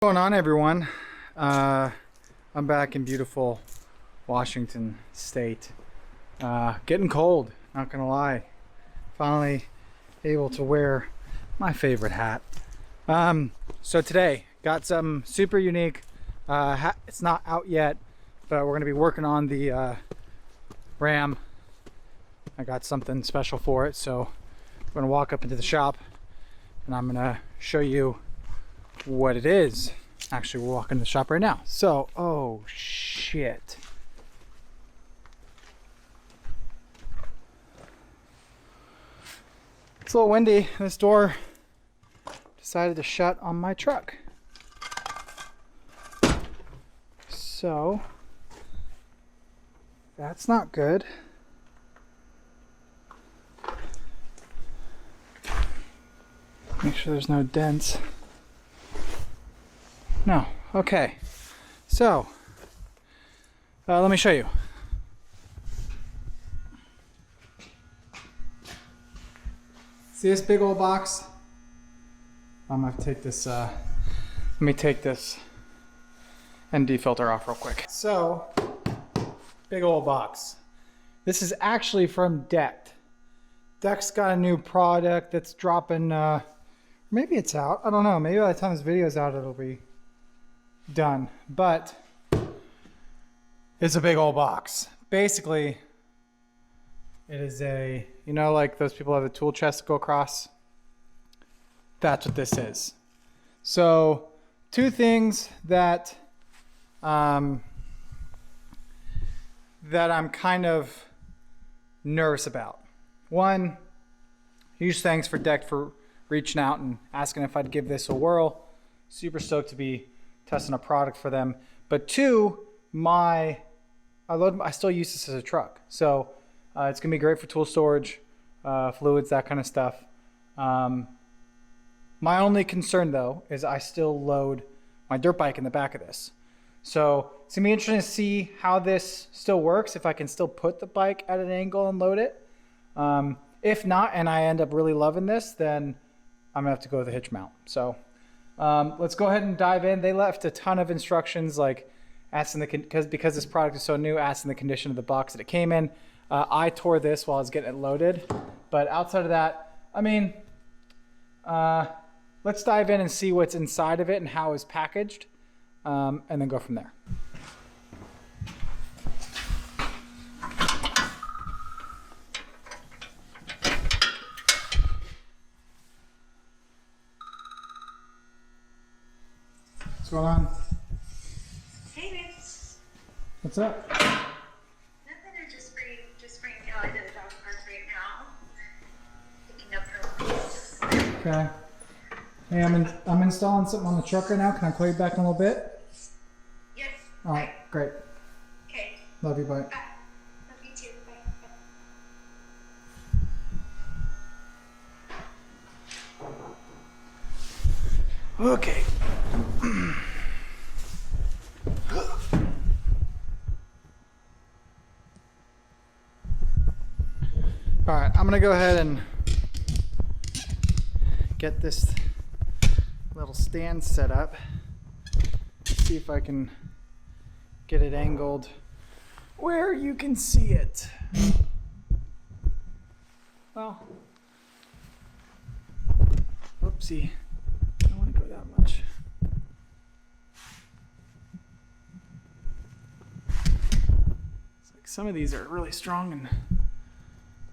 What's going on, everyone? I'm back in beautiful Washington State. Getting cold, not gonna lie. Finally able to wear my favorite hat. So today got some super unique hat. It's not out yet, but we're gonna be working on the Ram. I got something special for it, so I'm gonna walk up into the shop and I'm gonna show you what it is. Actually, we're walking to the shop right now. So, oh shit. It's a little windy. This door decided to shut on my truck. So, that's not good. Make sure there's no dents. No. Okay. So, let me show you. See this big old box? I'm gonna take this, let me take this ND filter off real quick. So, big old box. This is actually from Stoked. Stoked's got a new product that's dropping, maybe it's out. I don't know. Maybe by the time this video is out, it'll be done. But it's a big old box. Basically, it is a, you know, like those people have a tool chest to go across? That's what this is. So, two things that I'm kind of nervous about. One, huge thanks for Stoked for reaching out and asking if I'd give this a whirl. Super stoked to be testing a product for them. But two, I still use this as a truck. So it's gonna be great for tool storage, fluids, that kind of stuff. My only concern though is I still load my dirt bike in the back of this. So it's gonna be interesting to see how this still works, if I can still put the bike at an angle and load it. If not, and I end up really loving this, then I'm gonna have to go with a hitch mount. So let's go ahead and dive in. They left a ton of instructions, like asking because this product is so new, asking the condition of the box that it came in. I tore this while I was getting it loaded, but outside of that, I mean, let's dive in and see what's inside of it and how it's packaged, and then go from there. What's going on? Hey, Vince. What's up? Nothing. I'm just bringing Kelly to the dog park right now. Picking up her. Okay. Hey, I'm installing something on the truck right now. Can I call you back in a little bit? Yes. All right. Great. Okay. Love you. Bye. Bye. Love you too. Bye. Bye. Okay. All right, I'm gonna go ahead and get this little stand set up. See if I can get it angled where you can see it. Well, oopsie, I don't want to go that much. It's like some of these are really strong and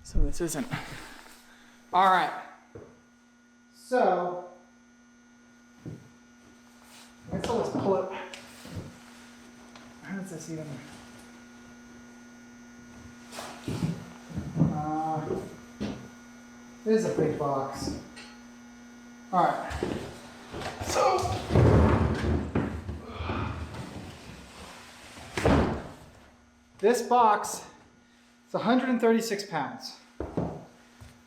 some of this isn't. All right. So, let's pull it. How does this even? It is a big box. All right. So, this box is 136 pounds.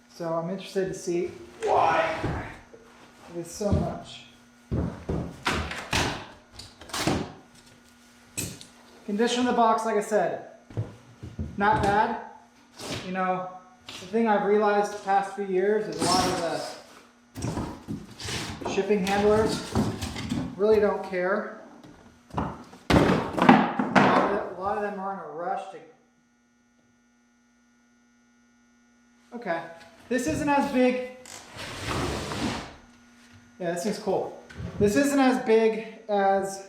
So I'm interested to see why it is so much. Condition of the box, like I said, not bad. You know, the thing I've realized the past few years is a lot of the shipping handlers really don't care. A lot of them are in a rush to... Okay, this isn't as big. Yeah, this thing's cool. This isn't as big as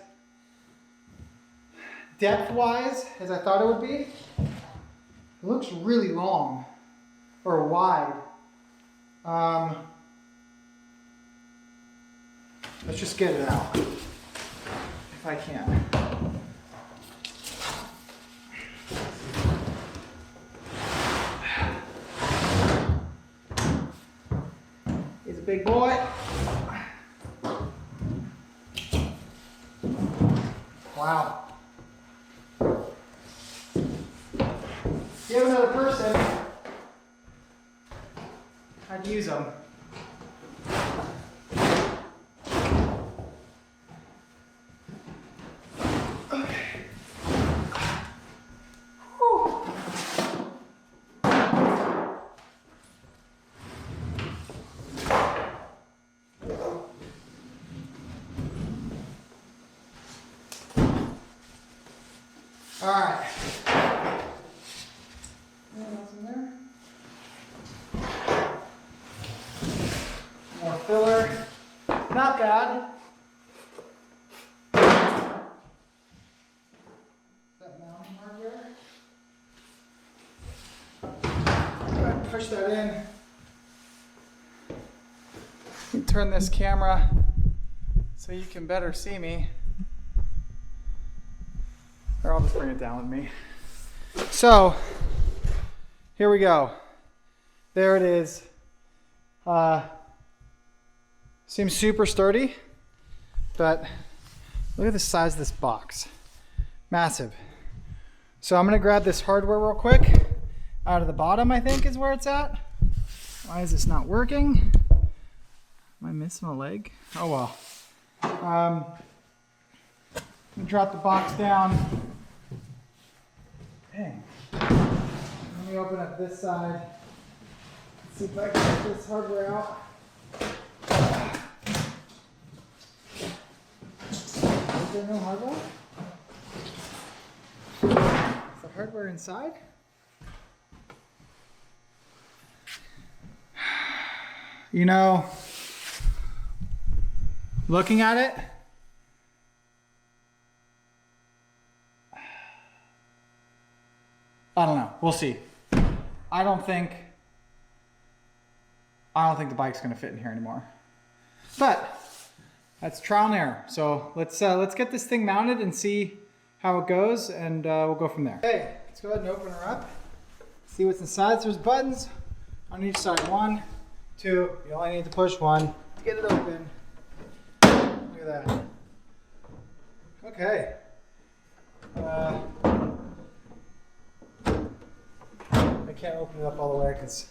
depth-wise as I thought it would be. It looks really long or wide. Let's just get it out if I can. He's a big boy. Wow. If you have another person, I'd use them. All right. Anything else in there? More filler. Not bad. Is that mounting hardware? Go ahead and push that in. Let me turn this camera so you can better see me. Or I'll just bring it down with me. So, here we go. There it is. Seems super sturdy, but look at the size of this box. Massive. So I'm gonna grab this hardware real quick. Out of the bottom, I think, is where it's at. Why is this not working? Am I missing a leg? Oh well. I'm gonna drop the box down. Dang. Let me open up this side. See if I can get this hardware out. Is there no hardware? Is the hardware inside? You know, looking at it, I don't know. We'll see. I don't think the bike's gonna fit in here anymore. But that's trial and error. So let's get this thing mounted and see how it goes, and we'll go from there. Okay, let's go ahead and open her up. See what's inside. There's buttons on each side. 1, 2. You only need to push 1 to get it open. Look at that. Okay. I can't open it up all the way because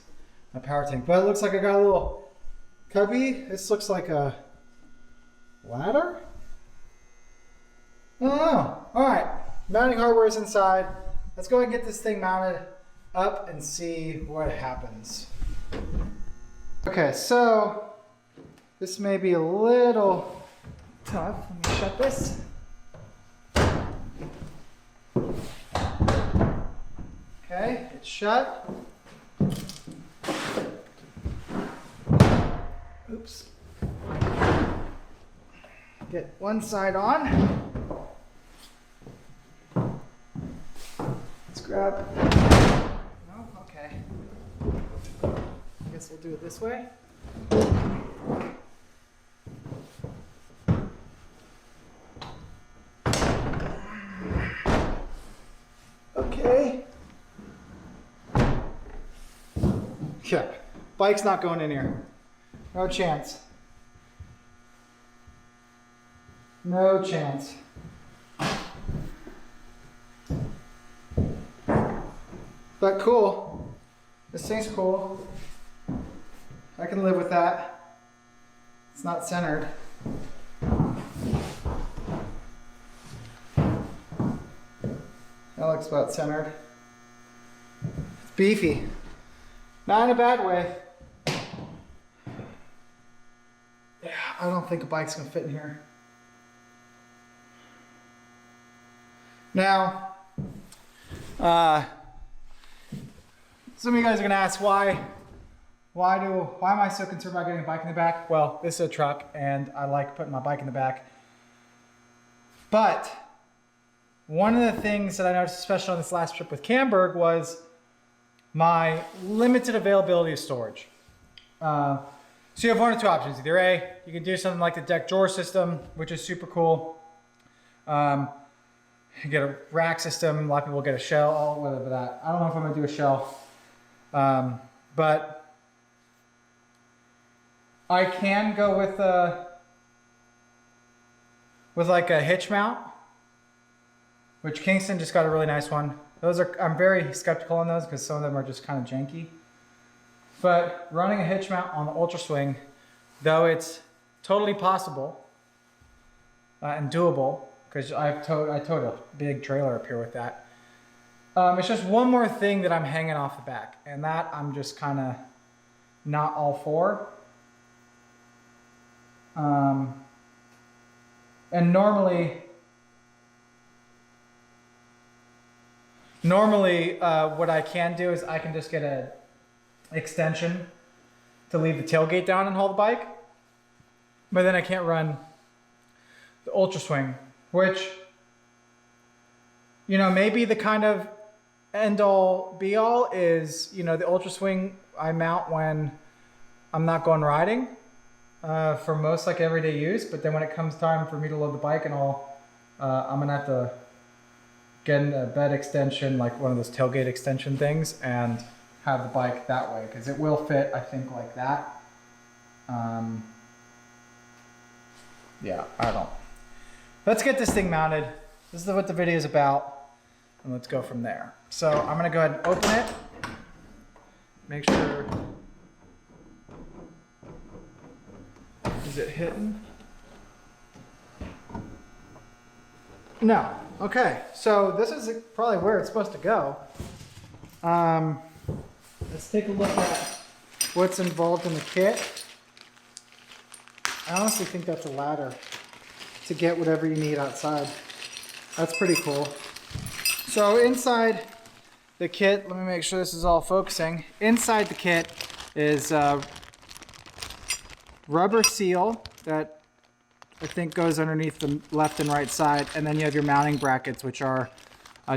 my power tank. But it looks like I got a little cubby. This looks like a ladder? I don't know. Alright, mounting hardware is inside. Let's go ahead and get this thing mounted up and see what happens. Okay, so this may be a little tough. Let me shut this. Okay, it's shut. Oops. Get one side on. Let's grab. No? Okay. I guess we'll do it this way. Okay. Yeah, bike's not going in here. No chance. No chance. But cool. This thing's cool. I can live with that. It's not centered. That looks about centered. It's beefy. Not in a bad way. Yeah, I don't think a bike's gonna fit in here. Now, some of you guys are gonna ask why am I so concerned about getting a bike in the back? Well, this is a truck and I like putting my bike in the back. But one of the things that I noticed, especially on this last trip with Camberg, was my limited availability of storage. So you have one or two options. Either A, you can do something like the deck drawer system, which is super cool. You get a rack system. A lot of people get a shell, all whatever that. I don't know if I'm gonna do a shell, but I can go with like a hitch mount, which Kingston just got a really nice one. I'm very skeptical on those because some of them are just kind of janky. But running a hitch mount on the Ultra Swing, though it's totally possible and doable, because I towed a big trailer up here with that. It's just one more thing that I'm hanging off the back, and that I'm just kind of not all for. And normally what I can do is I can just get an extension to leave the tailgate down and hold the bike, but then I can't run the Ultra Swing, which, you know, maybe the kind of end all be all is, you know, the Ultra Swing I mount when I'm not going riding for most like everyday use, but then when it comes time for me to load the bike and all, I'm gonna have to get a bed extension, like one of those tailgate extension things, and have the bike that way, because it will fit, I think, like that. Yeah, I don't. Let's get this thing mounted. This is what the video is about, and let's go from there. So I'm gonna go ahead and open it. Make sure. Is it hitting? No. Okay, so this is probably where it's supposed to go. Let's take a look at what's involved in the kit. I honestly think that's a ladder to get whatever you need outside. That's pretty cool. So inside the kit, let me make sure this is all focusing. Inside the kit is a rubber seal that I think goes underneath the left and right side, and then you have your mounting brackets, which are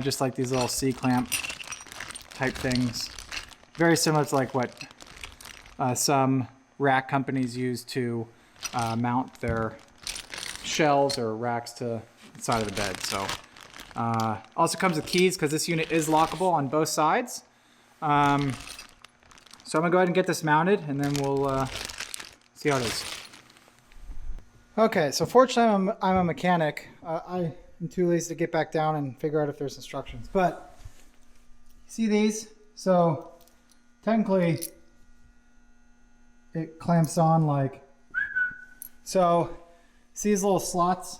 just like these little C-clamp type things. Very similar to like what some rack companies use to mount their shelves or racks to the side of the bed. So also comes with keys because this unit is lockable on both sides. So I'm gonna go ahead and get this mounted, and then we'll see how it is. Okay, so fortunately I'm a mechanic. I am too lazy to get back down and figure out if there's instructions. But see these? So technically it clamps on like so. See these little slots?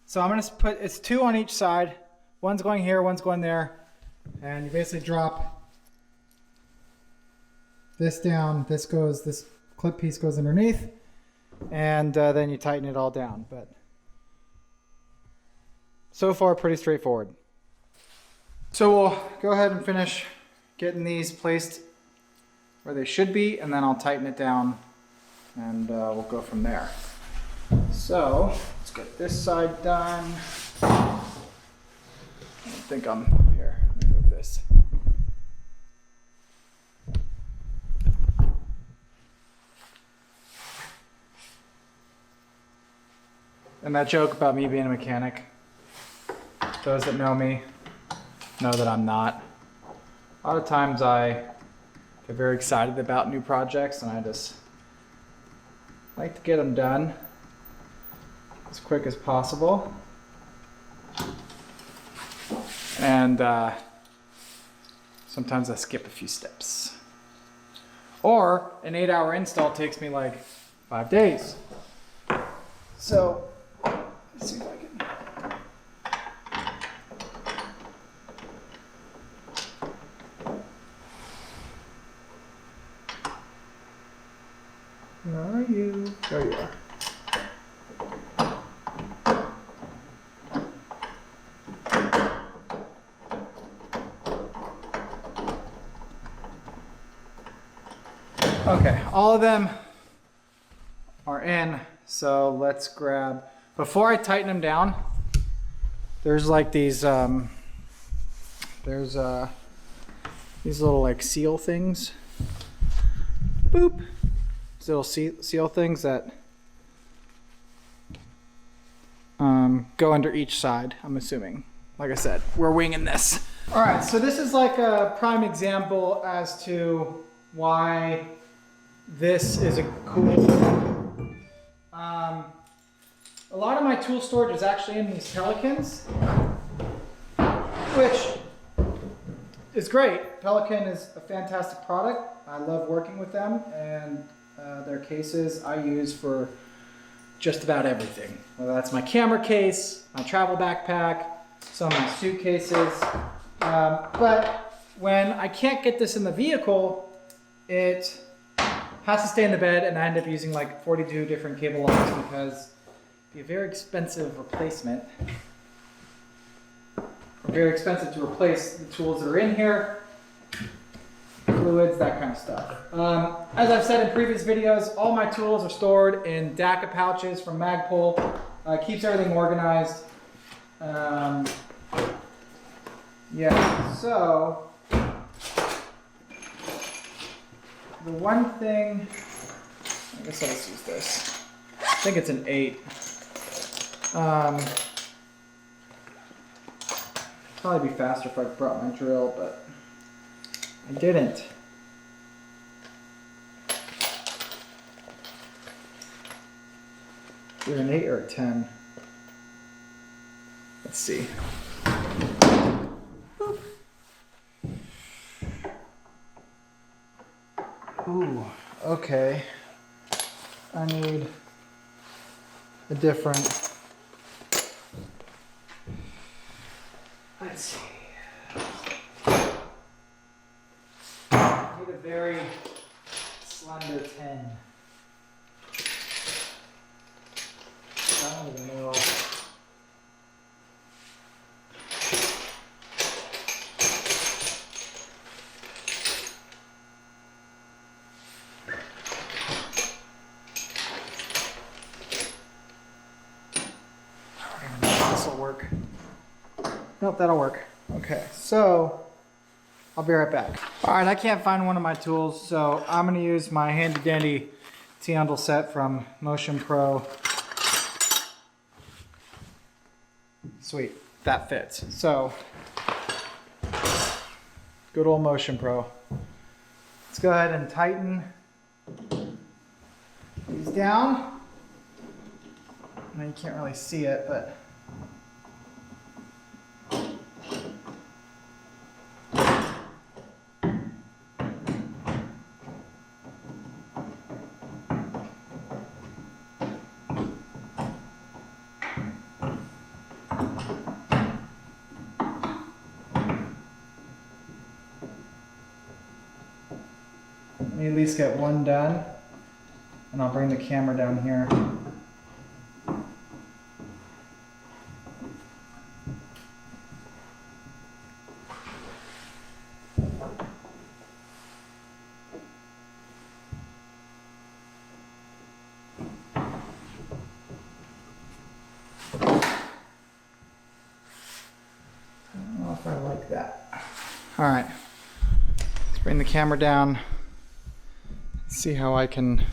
So I'm gonna put, it's two on each side. One's going here, one's going there. And you basically drop this down. This clip piece goes underneath. And then you tighten it all down. But so far, pretty straightforward. So we'll go ahead and finish getting these placed where they should be, and then I'll tighten it down, and we'll go from there. So let's get this side done. I don't think I'm here. Let me move this. And that joke about me being a mechanic, those that know me know that I'm not. A lot of times I get very excited about new projects, and I just like to get them done as quick as possible. And sometimes I skip a few steps. Or an 8-hour install takes me like 5 days. So let's see if I can. Where are you? There you are. Okay, all of them are in, so let's grab, before I tighten them down, there's like these, these little like seal things, boop, these little seal things that go under each side, I'm assuming. Like I said, we're winging this. All right, so this is like a prime example as to why this is a cool. A lot of my tool storage is actually in these Pelicans, which is great. Pelican is a fantastic product. I love working with them, and their cases I use for just about everything. Whether that's my camera case, my travel backpack, some of my suitcases. But when I can't get this in the vehicle, it has to stay in the bed, and I end up using like 42 different cable locks because it'd be a very expensive replacement. Very expensive to replace the tools that are in here, fluids, that kind of stuff. As I've said in previous videos, all my tools are stored in DACA pouches from Magpul. Keeps everything organized. Yeah, so the one thing, I guess I'll just use this. I think it's an 8. Probably be faster if I brought my drill, but I didn't. Either an 8 or a 10. Let's see. Ooh, okay. I need a different. Let's see. I need a very slender 10. I don't even know. This will work. Nope, that'll work. Okay, so I'll be right back. All right, I can't find one of my tools, so I'm gonna use my handy dandy T-handle set from Motion Pro. Sweet, that fits. So, good old Motion Pro. Let's go ahead and tighten these down. I know you can't really see it, but let me at least get one done, and I'll bring the camera down here. I don't know if I like that. All right, let's bring the camera down. See how I can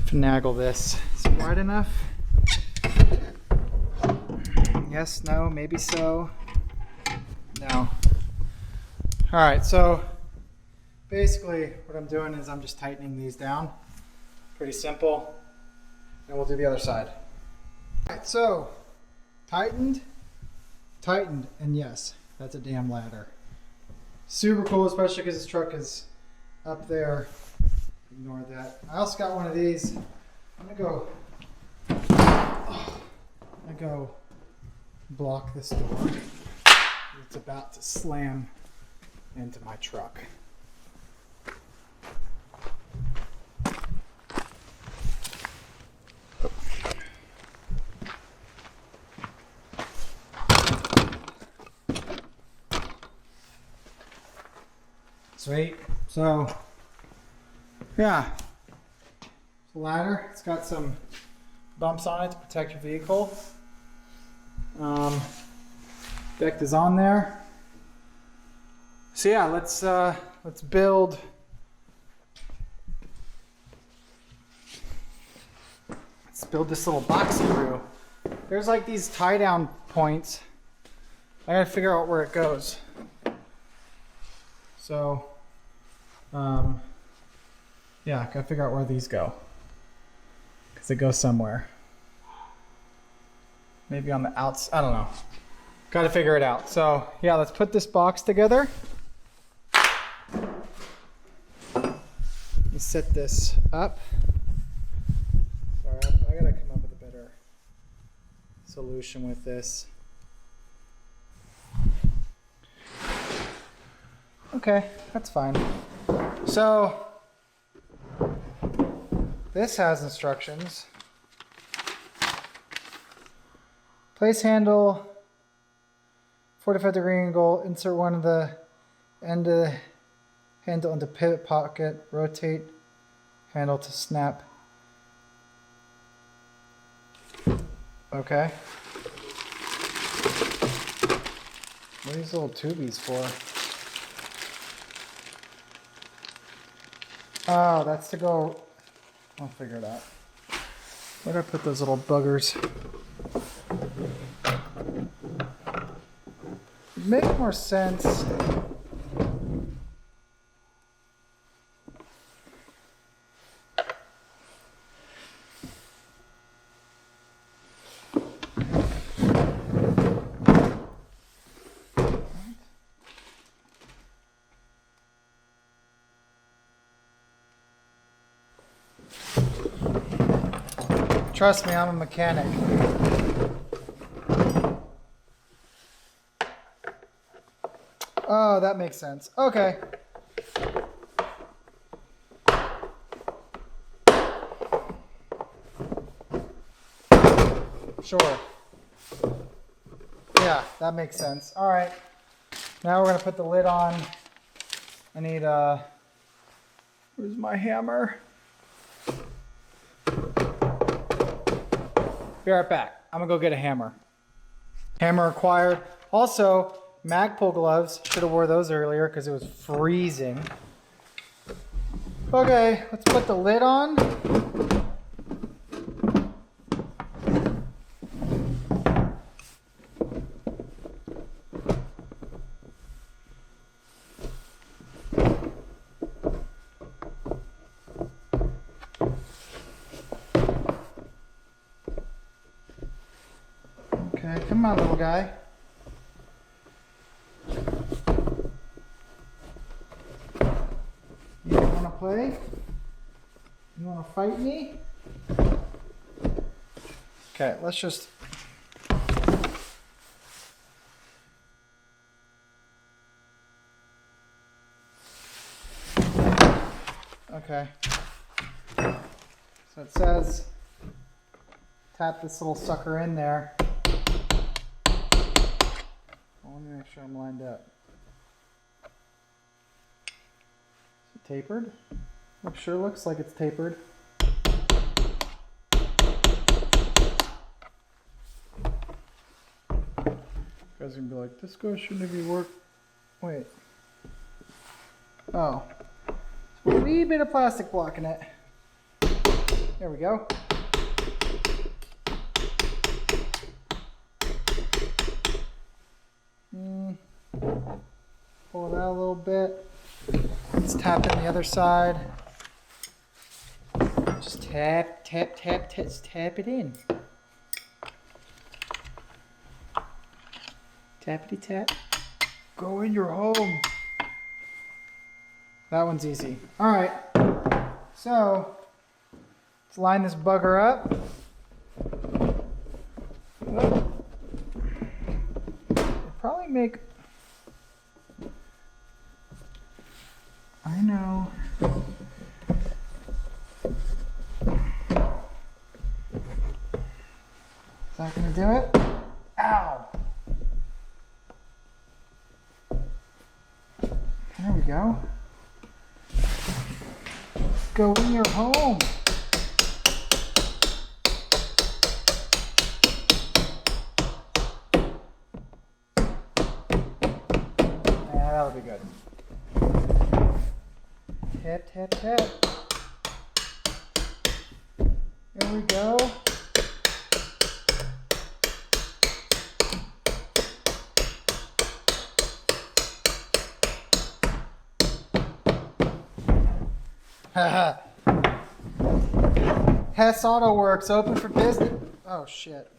finagle this. Is it wide enough? Yes, no, maybe so. No. All right, so basically what I'm doing is I'm just tightening these down. Pretty simple. And we'll do the other side. All right, so tightened, and yes, that's a damn ladder. Super cool, especially because this truck is up there. Ignore that. I also got one of these. I'm gonna go block this door. It's about to slam into my truck. Sweet. So Yeah. It's a ladder. It's got some bumps on it to protect your vehicle. Deck is on there. So yeah, let's build. Let's build this little boxy-roo. There's like these tie-down points. I gotta figure out where it goes. So, yeah, I gotta figure out where these go. Because it goes somewhere. Maybe on the outside, I don't know. Gotta figure it out. So, yeah, let's put this box together. Let's set this up. Sorry, I gotta come up with a better solution with this. Okay, that's fine. So, this has instructions. Place handle, 45-degree angle, insert one of the end of the handle into pivot pocket, rotate handle to snap. Okay. What are these little tubies for? Oh, that's to go. I'll figure it out. Where did I put those little buggers? It'd make more sense. Trust me, I'm a mechanic. Oh, that makes sense. Okay. Sure. Yeah, that makes sense. All right. Now we're going to put the lid on. I need where's my hammer? Be right back. I'm gonna go get a hammer. Hammer acquired. Also, Magpul gloves. Should have wore those earlier because it was freezing. Okay, let's put the lid on. Okay, come on, little guy. You want to play? You want to fight me? Okay, let's just... Okay. So it says, tap this little sucker in there. Let me make sure I'm lined up. Is it tapered? It sure looks like it's tapered. You guys are gonna be like, this guy shouldn't have even worked. Wait. Oh. A wee bit of plastic blocking it. There we go. Pull it out a little bit. Let's tap in the other side. Just tap, tap, tap, just tap it in. Tappity tap. Go in your home. That one's easy. All right. So let's line this bugger up. It'll probably make. I know. Is that gonna do it? Ow! There we go. go in your home. Yeah, that'll be good. Hit, hit, hit. Here we go. Hess Auto Works open for business. Oh shit.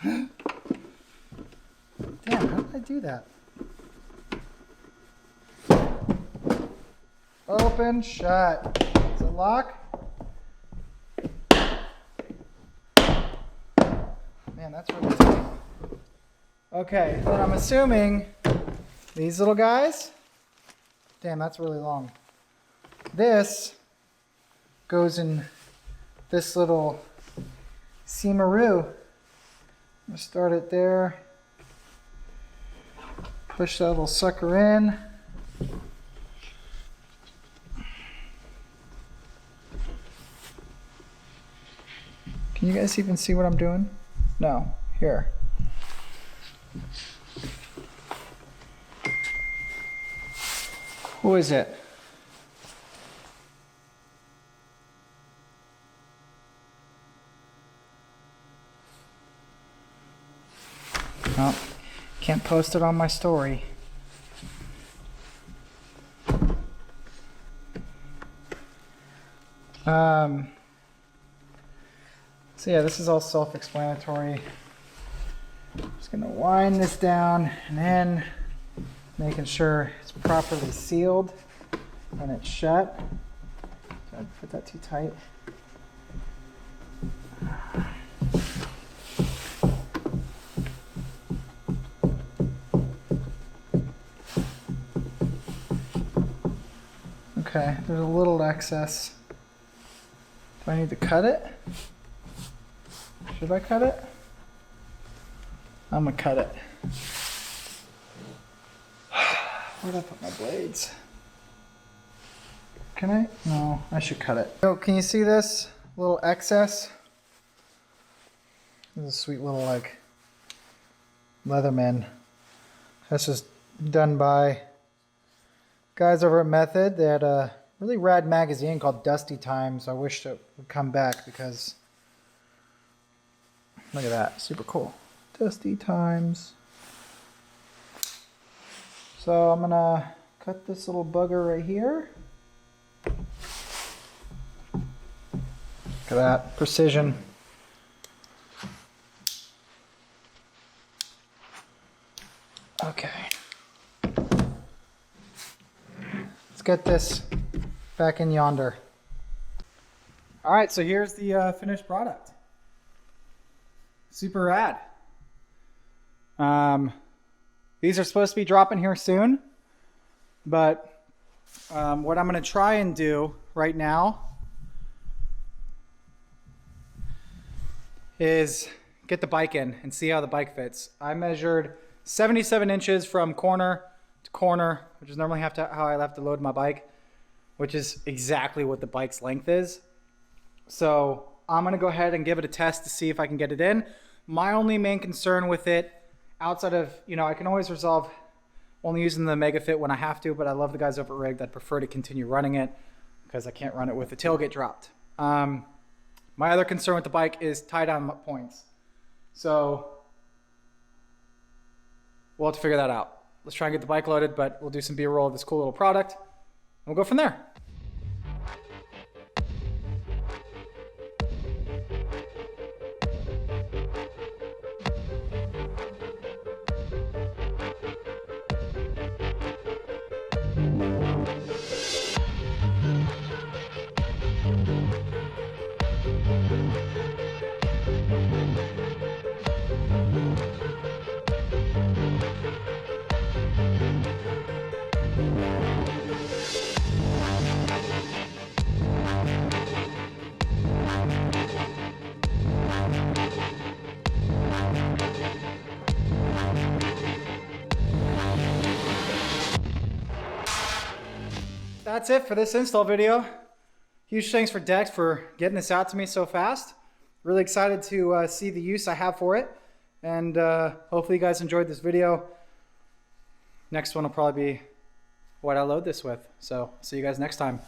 Damn, how did I do that? Open, shut. Is it lock? Man, that's really tight. Okay, then I'm assuming these little guys. Damn, that's really long. This goes in this little seamaroo. I'm gonna start it there. Push that little sucker in. Can you guys even see what I'm doing? No. Here. Who is it? Oh, can't post it on my story. So yeah, this is all self-explanatory. Just gonna wind this down and then making sure it's properly sealed when it's shut. Did I put that too tight? Okay, there's a little excess. Do I need to cut it? Should I cut it? I'm gonna cut it. Where did I put my blades? Can I? No, I should cut it. Oh, can you see this little excess? This is a sweet little like Leatherman. That's just done by guys over at Method. They had a really rad magazine called Dusty Times. I wish it would come back because look at that, super cool. Dusty Times. So I'm gonna cut this little bugger right here. Look at that, precision. Okay. Let's get this back in yonder. All right, so here's the finished product. Super rad. These are supposed to be dropping here soon, but what I'm going to try and do right now is get the bike in and see how the bike fits. I measured 77 inches from corner to corner, which is normally how I have to load my bike, which is exactly what the bike's length is. So I'm going to go ahead and give it a test to see if I can get it in. My only main concern with it, outside of, I can always resolve only using the MegaFit when I have to, but I love the guys over at Rig that prefer to continue running it because I can't run it with the tailgate dropped. My other concern with the bike is tie-down points. So we'll have to figure that out. Let's try and get the bike loaded, but we'll do some B-roll of this cool little product, and we'll go from there. that's it for this install video. Huge thanks for Dex for getting this out to me so fast. Really excited to see the use I have for it. And hopefully you guys enjoyed this video. Next one will probably be what I load this with. So see you guys next time.